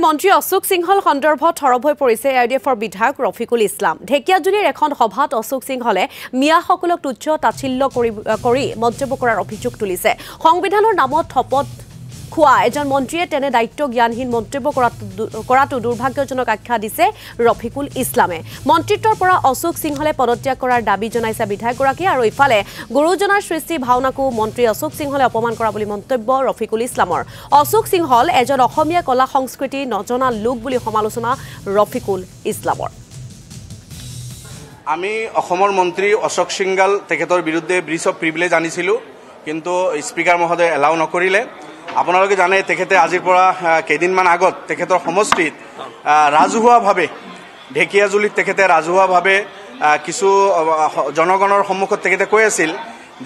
মন্ত্ৰী অশোক সিংহল সন্দৰ্ভত থৰব হৈ পৰিছে আইডিএফৰ বিধায়ক ৰফিকুল ইছলাম। ঢেকিয়াজুলিৰ এখন সভাত অশোক সিংহলে মিয়াসকলক তুচ্ছ তাচ্ছিল্য কৰি মন্তব্য কৰাৰ অভিযোগ তুলিছে। সংবিধানৰ নামত শপত খোৱা এজন মন্ত্ৰীয়ে তেনে দায়িত্ব জ্ঞানহীন মন্তব্য কৰাটো দুৰ্ভাগ্যজনক আখ্যা দিছে ৰফিকুল ইছলামে। মন্ত্ৰিত্বৰ পৰা অশোক সিংহলে পদত্যাগ কৰাৰ দাবী জনাইছে বিধায়কগৰাকীয়ে আৰু ইফালে গুৰুজনাৰ সৃষ্টি ভাওনাকো মন্ত্ৰী অশোক সিংহলে অপমান কৰা বুলি মন্তব্য ৰফিকুল ইছলামৰ। অশোক সিংহল এজন অসমীয়া কলা সংস্কৃতি নজনা লোক বুলি সমালোচনা ৰফিকুল ইছলামৰ। আমি অসমৰ মন্ত্ৰী অশোক সিংহল তেখেতৰ বিৰুদ্ধে ব্ৰিজ অফ প্ৰিভিলেজ আনিছিলোঁ, কিন্তু স্পিকাৰ মহোদয়ে এলাউ নকৰিলে। আপোনালোকে জানে তেখেতে আজিৰ পৰা কেইদিনমান আগত তেখেতৰ সমষ্টিত ৰাজহুৱাভাৱে ঢেকিয়াজুলিত তেখেতে ৰাজহুৱাভাৱে কিছু জনগণৰ সন্মুখত তেখেতে কৈ আছিল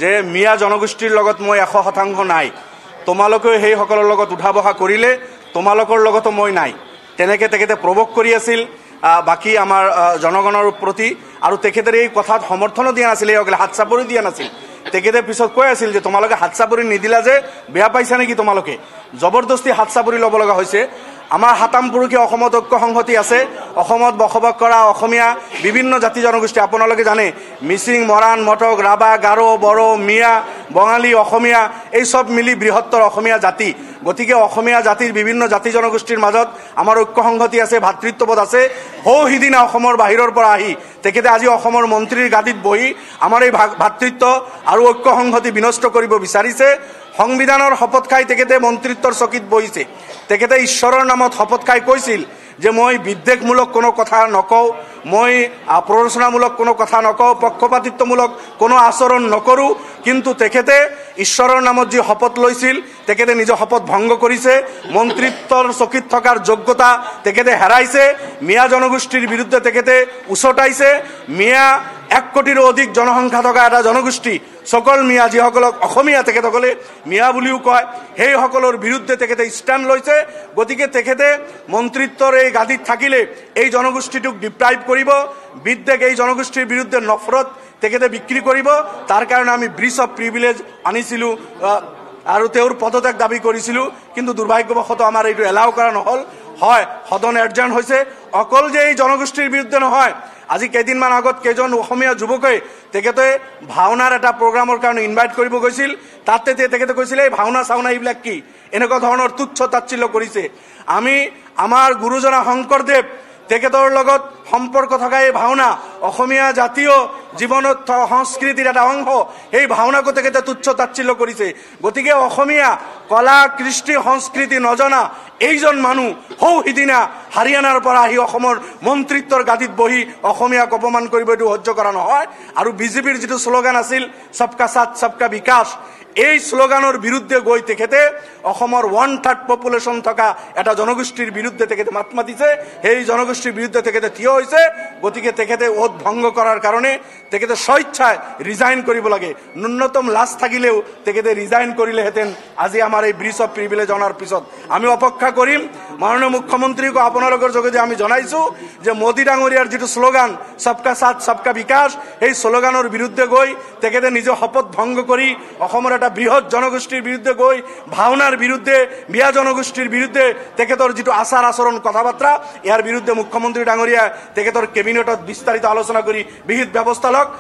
যে মিয়া জনগোষ্ঠীৰ লগত মই 100% নাই, তোমালোকেও সেইসকলৰ লগত উঠা বহা কৰিলে তোমালোকৰ লগতো মই নাই, তেনেকৈ তেখেতে প্ৰভোগ কৰি আছিল বাকী আমাৰ জনগণৰ প্ৰতি। আৰু তেখেতে এই কথাত সমৰ্থনো দিয়া নাছিল, এইসকলে হাত চাপৰি দিয়া নাছিল। তেখেতে পিছত কৈ আছিল যে তোমালোকে হাত চাপৰি নিদিলা যে বেয়া পাইছা নেকি, তোমালোকে জবৰদস্তি হাত চাপৰি ল'ব লগা হৈছে। আমাৰ সাতাম পুৰুষে অসমত ঐক্য সংহতি আছে। অসমত বসবাস কৰা অসমীয়া বিভিন্ন জাতি জনগোষ্ঠী আপোনালোকে জানে, মিচিং, মৰাণ, মটক, ৰাভা, গাৰো, বড়ো, মিয়া, বঙালী, অসমীয়া এই সব মিলি বৃহত্তৰ অসমীয়া জাতি। গতিকে অসমীয়া জাতিৰ বিভিন্ন জাতি জনগোষ্ঠীৰ মাজত আমাৰ ঐক্য সংহতি আছে, ভাতৃত্ববোধ আছে। সিদিনা অসমৰ বাহিৰৰ পৰা আহি তেখেতে আজি অসমৰ মন্ত্ৰীৰ গাদীত বহি আমাৰ এই ভাতৃত্ব আৰু ঐক্য সংহতি বিনষ্ট কৰিব বিচাৰিছে। সংবিধানৰ শপত খাই তেখেতে মন্ত্ৰিত্বৰ চকীত বহিছে। তেখেতে ঈশ্বৰৰ নামত শপত খাই কৈছিল যে মই বিদ্বেষমূলক কোনো কথা নকওঁ, মই প্ৰৰোচনামূলক কোনো কথা নকওঁ, পক্ষপাতিত্বমূলক কোনো আচৰণ নকৰোঁ। কিন্তু তেখেতে ঈশ্বৰৰ নামত যি শপত লৈছিল তেখেতে নিজৰ শপত ভংগ কৰিছে। মন্ত্ৰিত্বৰ চকীত থকাৰ যোগ্যতা তেখেতে হেৰাইছে। মিয়া জনগোষ্ঠীৰ বিৰুদ্ধে তেখেতে উচতাইছে। মিয়া 1 কোটিৰো অধিক জনসংখ্যা থকা এটা জনগোষ্ঠী, সকল মিয়া যিসকলক অসমীয়া তেখেতসকলে মিয়া বুলিও কয়, সেইসকলৰ বিৰুদ্ধে তেখেতে ষ্টেণ্ড লৈছে। গতিকে তেখেতে মন্ত্ৰিত্বৰ এই গাদীত থাকিলে এই জনগোষ্ঠীটোক ডিপ্ৰাইভ কৰিব, বিদ্বেষ এই জনগোষ্ঠীৰ বিৰুদ্ধে নফৰত তেখেতে বিক্ৰী কৰিব। তাৰ কাৰণে আমি ব্ৰিজ অফ প্ৰিভিলেজ আনিছিলোঁ আৰু তেওঁৰ পদত্যাগ দাবী কৰিছিলোঁ, কিন্তু দুৰ্ভাগ্যবশতঃ আমাৰ এইটো এলাউ কৰা নহ'ল। হয়, সদন এডজাৰ্ণ হৈছে। অকল যে এই জনগোষ্ঠীৰ বিৰুদ্ধে নহয়, আজি কেইদিনমান আগত কেইজন অসমীয়া যুৱকে তেখেতে ভাওনাৰ এটা প্ৰগ্ৰামৰ কাৰণে ইনভাইট কৰিব গৈছিল। তাতে তেখেতে কৈছিলে এই ভাওনা চাওনা এইবিলাক কি, এনেকুৱা ধৰণৰ তুচ্ছ তাচ্ছিল্য কৰিছে। আমি আমাৰ গুৰুজনা শংকৰদেৱ তেখেতৰ লগত সম্পৰ্ক থকা এই ভাওনা অসমীয়া জাতীয় জীৱনত সংস্কৃতিৰ এটা অংশ, এই ভাওনাকো তেখেতে তুচ্ছ তাচ্ছিল্য কৰিছে। গতিকে অসমীয়া কলা কৃষ্টি সংস্কৃতি নজনা এইজন মানুহ সিদিনা হাৰিয়ানাৰ পৰা আহি অসমৰ মন্ত্ৰিত্বৰ গাদীত বহি অসমীয়াক অপমান কৰিব, এইটো সহ্য কৰা নহয়। আৰু বিজেপিৰ যিটো শ্লোগান আছিল সবকা সাথ সবকা বিকাশ, এই শ্লোগানৰ বিৰুদ্ধে গৈ তেখেতে অসমৰ 1/3 পপুলেশ্যন থকা এটা জনগোষ্ঠীৰ বিৰুদ্ধে তেখেতে মাত মাতিছে। সেই জনগোষ্ঠীৰ বিৰুদ্ধে তেখেতে থিয় হৈছে। গতিকে তেখেতে ওথ ভংগ কৰাৰ কাৰণে তেখেতে স্বেচ্ছায় ৰিজাইন কৰিব লাগে। ন্যূনতম লাজ থাকিলেও তেখেতে ৰিজাইন কৰিলেহেঁতেন আজি আমাৰ এই ব্ৰিজ অফ প্ৰিভিলেজ অনাৰ পিছত। আমি অপেক্ষা কৰিম। মাননীয় মুখ্যমন্ত্ৰীকো আপোনালোকৰ যোগেদি আমি জনাইছোঁ যে মোদী ডাঙৰীয়াৰ যিটো শ্লোগান সবকা সাথ সবকা বিকাশ, এই শ্লোগানৰ বিৰুদ্ধে গৈ তেখেতে নিজৰ শপত ভংগ কৰি অসমৰ এটা বৃহৎ জনগোষ্ঠীৰ বিৰুদ্ধে গৈ ভাওনাৰ বিৰুদ্ধে, মিয়া জনগোষ্ঠীৰ বিৰুদ্ধে তেখেতৰ যিটো আচাৰ আচৰণ কথা বাৰ্তা, ইয়াৰ বিৰুদ্ধে মুখ্যমন্ত্ৰী ডাঙৰীয়া তেখেতৰ কেবিনেটত বিস্তাৰিত আলোচনা কৰি বিহিত ব্যৱস্থা লওক।